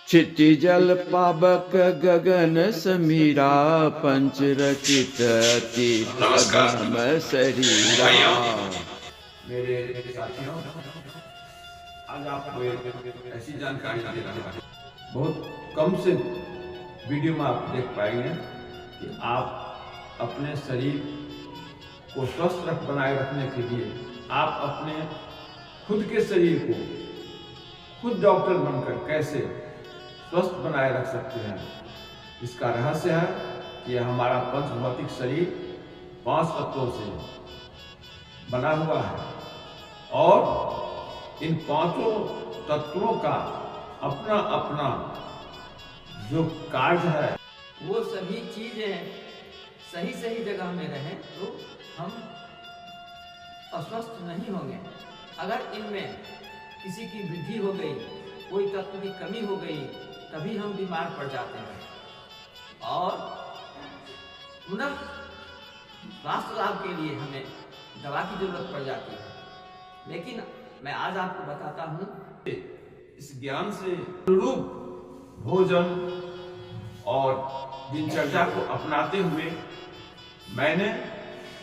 क्षिति जल पावक गगन समीरा, पंच रचित अति अधम शरीरा। मेरे साथियों, आज आपको एक ऐसी जानकारी दे रहा हूं, बहुत कम से वीडियो में आप देख पाएंगे कि आप अपने शरीर को स्वस्थ बनाए रखने के लिए आप अपने खुद के शरीर को खुद डॉक्टर बनकर कैसे स्वस्थ बनाए रख सकते हैं। इसका रहस्य है कि हमारा पंचभौतिक शरीर 5 तत्वों से बना हुआ है और इन 5 तत्वों का अपना अपना जो कार्य है, वो सभी चीजें सही जगह में रहें तो हम अस्वस्थ नहीं होंगे। अगर इनमें किसी की वृद्धि हो गई, कोई तत्व की कमी हो गई, तभी हम बीमार पड़ जाते हैं और पुनः स्वास्थ्य लाभ के लिए हमें दवा की जरूरत पड़ जाती है। लेकिन मैं आज आपको बताता हूँ, इस ज्ञान से अनुरूप भोजन और दिनचर्या को अपनाते हुए मैंने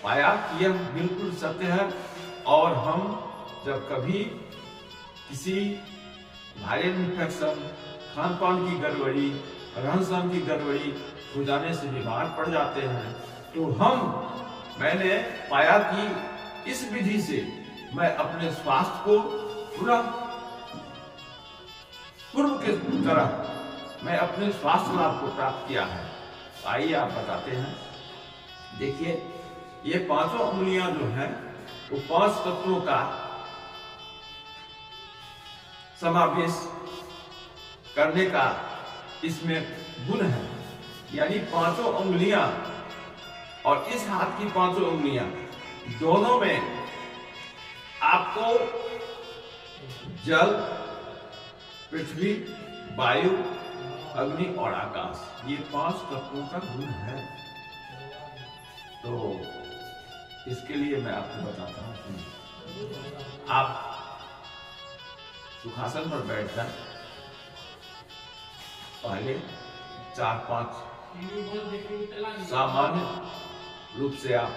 पाया कि यह बिल्कुल सत्य है। और हम जब कभी किसी वायरल इन्फेक्शन, खान पान की गड़बड़ी, रहन सहन की गड़बड़ी हो जाने से बीमार पड़ जाते हैं, तो मैंने पाया कि इस विधि से मैं अपने स्वास्थ्य को पूर्व के तरह मैं अपने स्वास्थ्य लाभ को प्राप्त किया है। आइए आप बताते हैं। देखिए, ये 5 उंगलियां जो हैं वो 5 तत्वों का समावेश करने का इसमें गुण है। यानी 5 उंगलियां और इस हाथ की 5 उंगलियां दोनों में आपको जल, पृथ्वी, वायु, अग्नि और आकाश, ये 5 तत्वों का गुण है। तो इसके लिए मैं आपको बताता हूं। आप सुखासन पर बैठ जाए, पहले 4-5 सामान्य रूप से आप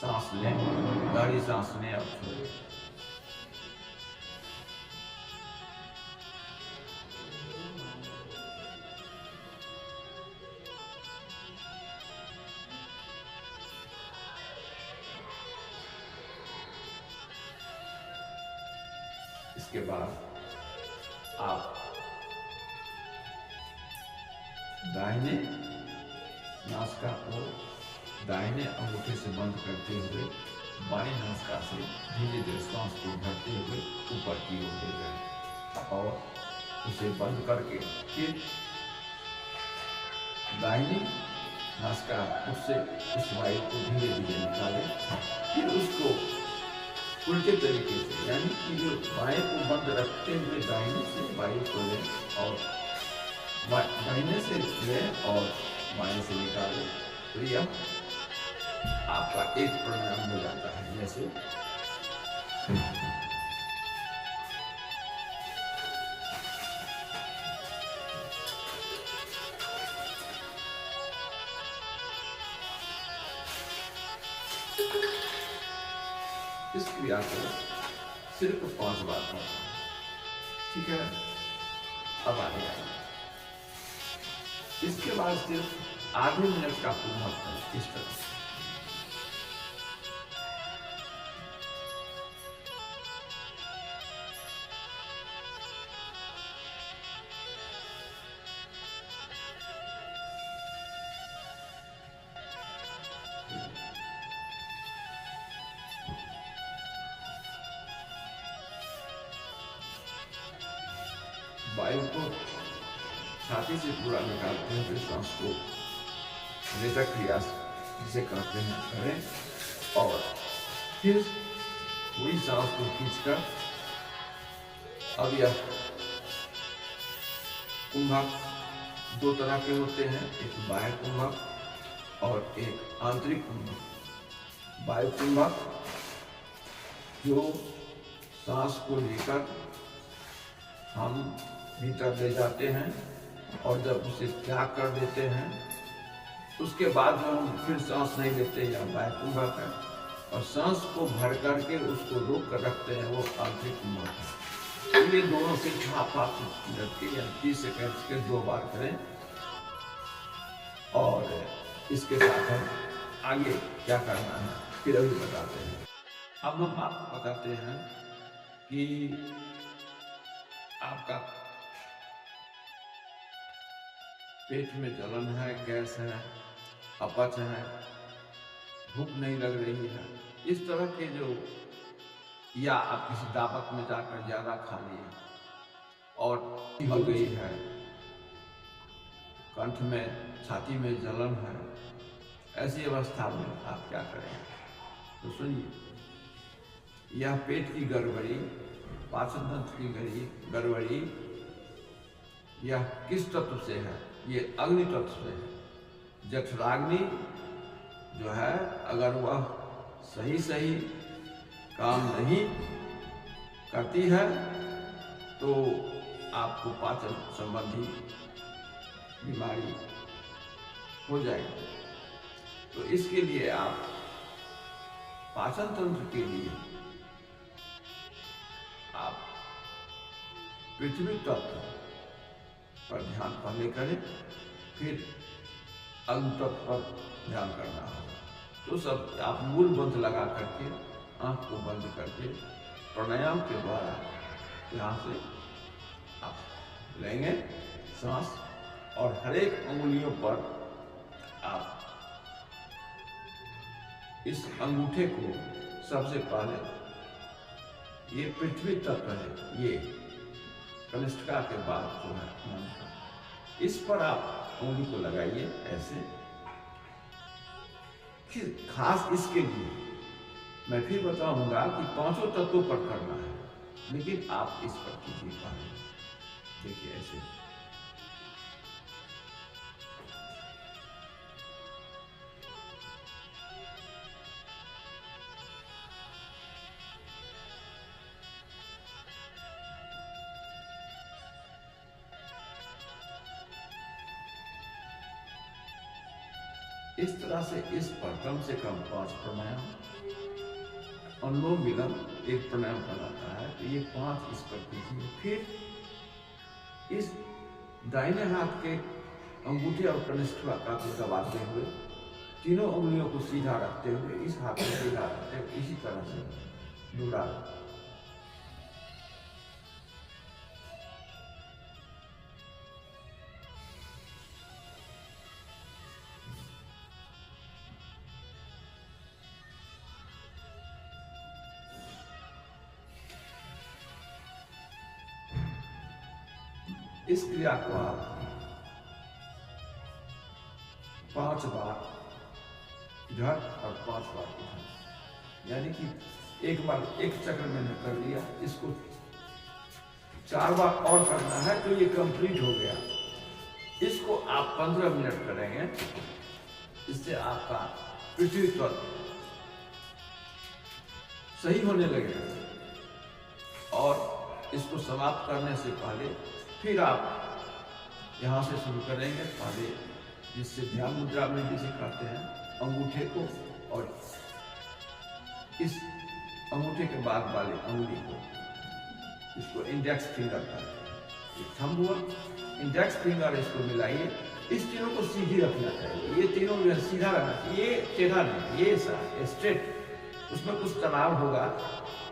सांस लें, गहरी सांस लें और छोड़ें। इसके बाद आप दाहिने नासिका को दाहिने अंगूठे से बंद करते हुए बाएं नासिका से धीरे धीरे सांस को भरते हुए ऊपर की ओर ले जाएं और उसे बंद करके फिर दाहिनी नासिका उससे उस वायु को धीरे धीरे निकालें। फिर उसको उल्टे तरीके से, यानी कि जो बाएं को बंद रखते हुए दाहिने से वायु को लें और दाहिने से लें और बाएं से निकालें। तो यह आपका एक प्राणायाम हो जाता है। जैसे इस क्रिया को सिर्फ 5 बार करना है। ठीक है, अब आगे आइए। इसके बाद सिर्फ आधे मिनट का पूर्णक करें इस तरह से। वायु को छाती से पूरा निकालते हैं, फिर सांस को रेचक क्रिया जिसे कहते हैं करें और फिर पूरी सांस को खींचकर, अब यह कुंभक 2 तरह के होते हैं, एक बाह्य कुंभक और एक आंतरिक कुंभक। वायु कुंभक जो सांस को लेकर हम भीतर ले जाते हैं और जब उसे त्याग कर देते हैं उसके बाद जो हम फिर सांस नहीं लेते या वायुकुंभक है और सांस को भर करके उसको रोक कर रखते हैं, वो आंतरिक कुंभक है। ये दोनों से 5 मिनट के या 30 सेकंड के 2 बार करें और इसके साथ हम आगे क्या करना है फिर अभी बताते हैं। अब हम आपको बताते हैं कि आपका पेट में जलन है, गैस है, अपच है, भूख नहीं लग रही है, इस तरह के जो, या आप किसी दावत में जाकर ज्यादा खा लिए और हो गई है, कंठ में, छाती में जलन है, ऐसी अवस्था में आप क्या करें? तो सुनिए, यह पेट की गड़बड़ी, पाचन तंत्र की गड़बड़ी यह किस तत्व से है? ये अग्नि तत्व से है। जठराग्नि जो है अगर वह सही काम नहीं करती है तो आपको पाचन संबंधी बीमारी हो जाएगी। तो इसके लिए आप पाचन तंत्र के लिए आप पृथ्वी तत्व पर ध्यान पहले करें, फिर अग्नि तत्व पर ध्यान करना होगा। तो सब आप मूल मंत्र लगा करके आंख को बंद करके प्राणायाम के द्वारा यहाँ से आप लेंगे सांस और हर एक अंगुलियों पर आप इस अंगूठे को सबसे पहले, ये पृथ्वी तत्व है, ये कनिष्ठिका के बाद जो है मन का, इस पर आप उंगली को लगाइए ऐसे। फिर खास इसके लिए मैं फिर बताऊंगा कि 5 तत्वों पर करना है, लेकिन आप इस पर कीजिए पहले। देखिए ऐसे इस तरह से इस पर कम से कम 5 प्राणायाम, अनुलोम विलोम एक प्राणायाम कहलाता है, तो ये 5 इस पर कीजिए। फिर इस दाहिने हाथ के अंगूठे और कनिष्ठिका को दबाते हुए तीनों उंगलियों को सीधा रखते हुए इस हाथ को सीधा रखते हुए इसी तरह से डुला इस क्रिया को आप 5 बार इधर और 5 बार इधर, यानी कि एक बार एक चक्र मैंने कर लिया, इसको 4 बार और करना है तो ये कंप्लीट हो गया। इसको आप 15 मिनट करेंगे, इससे आपका पृथ्वी तत्व सही होने लगेगा। और इसको समाप्त करने से पहले फिर आप यहाँ से शुरू करेंगे, पहले जिससे ध्यान मुद्रा में भी सिखाते हैं, अंगूठे को और इस अंगूठे के बाद वाले अंगुली को, इसको इंडेक्स फिंगर कहते हैं। थंब हुआ, इंडेक्स फिंगर इसको मिलाइए, इस तीनों को सीधी रखना चाहिए, ये तीनों जो है सीधा रहना चाहिए, ये टेढ़ा नहीं, ये स्ट्रेट, उसमें कुछ तनाव होगा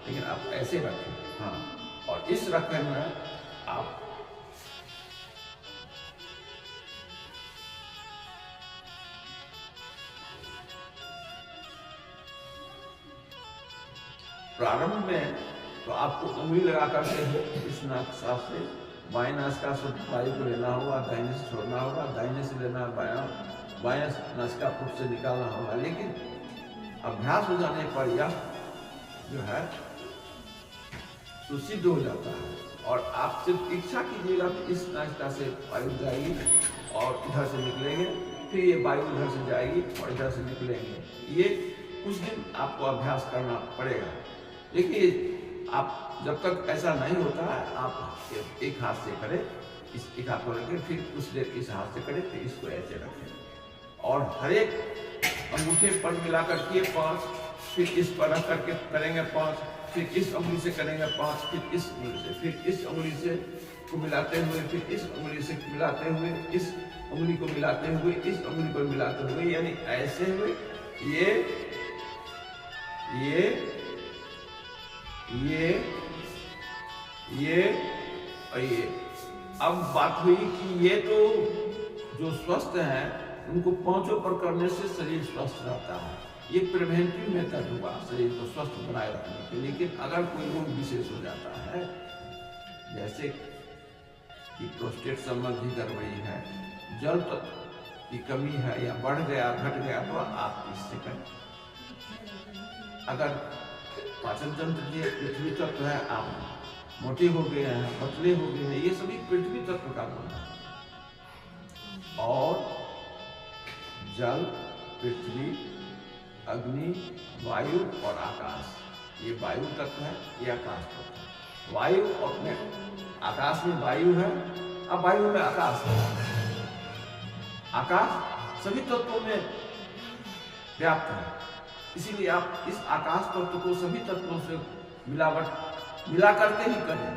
लेकिन आप ऐसे रखें। हाँ, और इस रखने में आप प्रारंभ में तो आपको उंगली लगा करके इस नाक से बाएं नासिका से वायु को लेना होगा, दाहिने से छोड़ना होगा, दाहिने से लेना बाएं नासिका पुट से निकालना होगा। लेकिन अभ्यास हो जाने पर यह जो है सुसिद्ध हो जाता है और आप सिर्फ इच्छा कीजिएगा कि इस नासिका से वायु जाएगी और इधर से निकलेंगे, फिर ये वायु इधर से जाएगी और इधर से निकलेंगे। ये कुछ दिन आपको अभ्यास करना पड़ेगा, लेकिन आप जब तक ऐसा नहीं होता है, आप एक हाथ से करें, इस एक हाथ को रखें, फिर कुछ देर इस हाथ से करें, फिर इसको ऐसे रखें और हर एक अंगूठे पर मिला करके 5, फिर इस पर रख करके करेंगे 5, फिर इस उंगली से करेंगे 5, फिर इस उंगली से, फिर इस उंगली से को मिलाते हुए, फिर इस उंगली से मिलाते हुए, इस उंगली को मिलाते हुए, इस उंगली को मिलाते हुए, यानी ऐसे हुए ये और ये। अब बात हुई कि ये तो जो स्वस्थ हैं उनको पांचों पर करने से शरीर स्वस्थ रहता है, ये प्रिवेंटिव मेथड हुआ शरीर को स्वस्थ बनाए रखने के। लेकिन अगर कोई रोग विशेष हो जाता है, जैसे कि प्रोस्टेट संबंधी गड़बड़ी है, जल तत्व की कमी है या बढ़ गया घट गया, तो आप इससे करें। अगर पाचन तंत्र की पृथ्वी तत्व है, आप मोटे हो गए हैं, पतले हो गए हैं, ये सभी पृथ्वी तत्व का गुण है। और जल, पृथ्वी, अग्नि, वायु और आकाश, ये वायु तत्व है, ये आकाश तत्व है। वायु और में आकाश में वायु है, अब वायु में आकाश है। आकाश सभी तत्वों में व्याप्त है, इसीलिए आप इस आकाश तत्व को सभी तत्वों से मिला करके ही करें।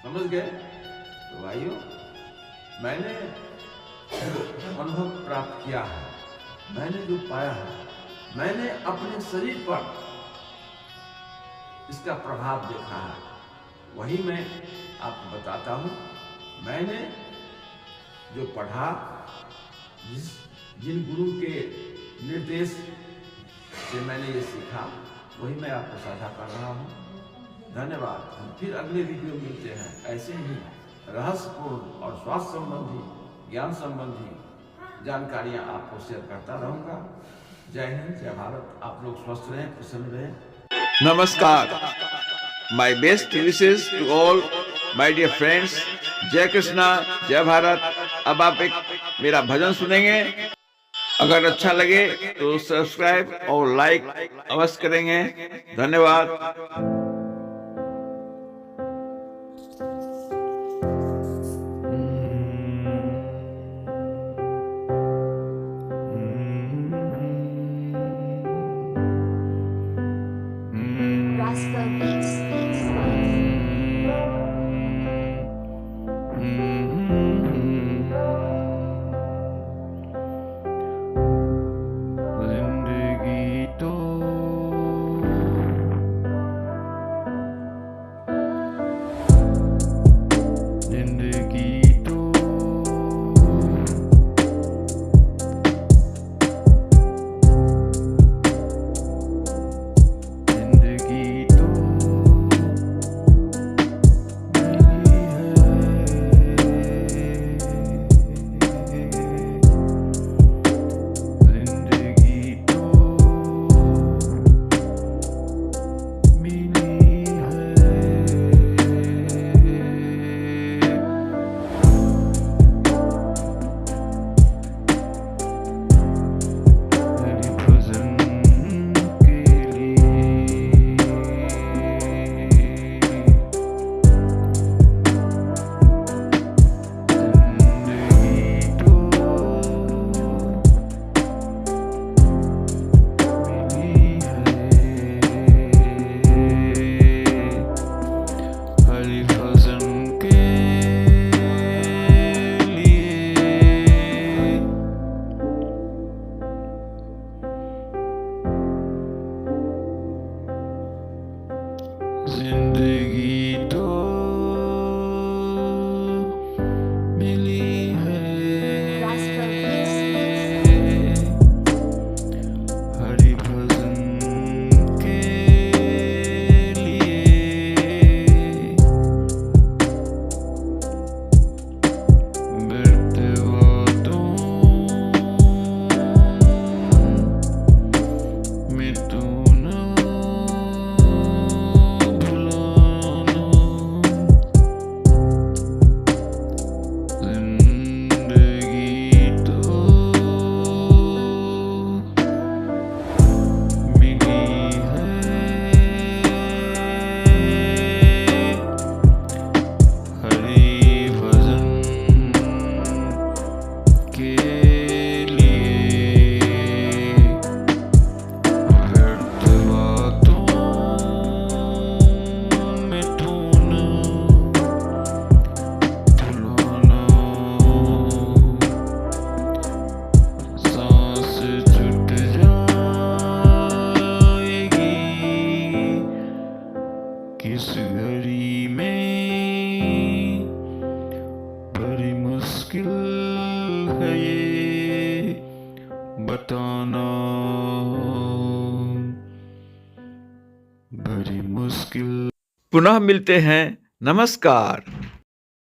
समझ गए? तो भाइयों, मैंने जो अनुभव प्राप्त किया है, मैंने जो पाया है, मैंने अपने शरीर पर इसका प्रभाव देखा है, वही मैं आपको बताता हूँ। मैंने जो पढ़ा, जिन गुरु के निर्देश से मैंने ये सीखा, वही मैं आपको साझा कर रहा हूँ। धन्यवाद। हम फिर अगले वीडियो मिलते हैं। ऐसे ही रहस्यपूर्ण और स्वास्थ्य संबंधी, ज्ञान संबंधी जानकारियाँ आपको शेयर करता रहूँगा। जय हिंद, जय भारत। आप लोग स्वस्थ रहें, प्रसन्न रहें। नमस्कार। My best wishes to all my dear friends. जय कृष्णा, जय भारत। अब आप एक मेरा भजन सुनेंगे। अगर अच्छा लगे तो सब्सक्राइब और लाइक अवश्य करेंगे। धन्यवाद। Rasta Beats. जिंदगी तो बताना बड़ी मुश्किल। पुनः मिलते हैं। नमस्कार।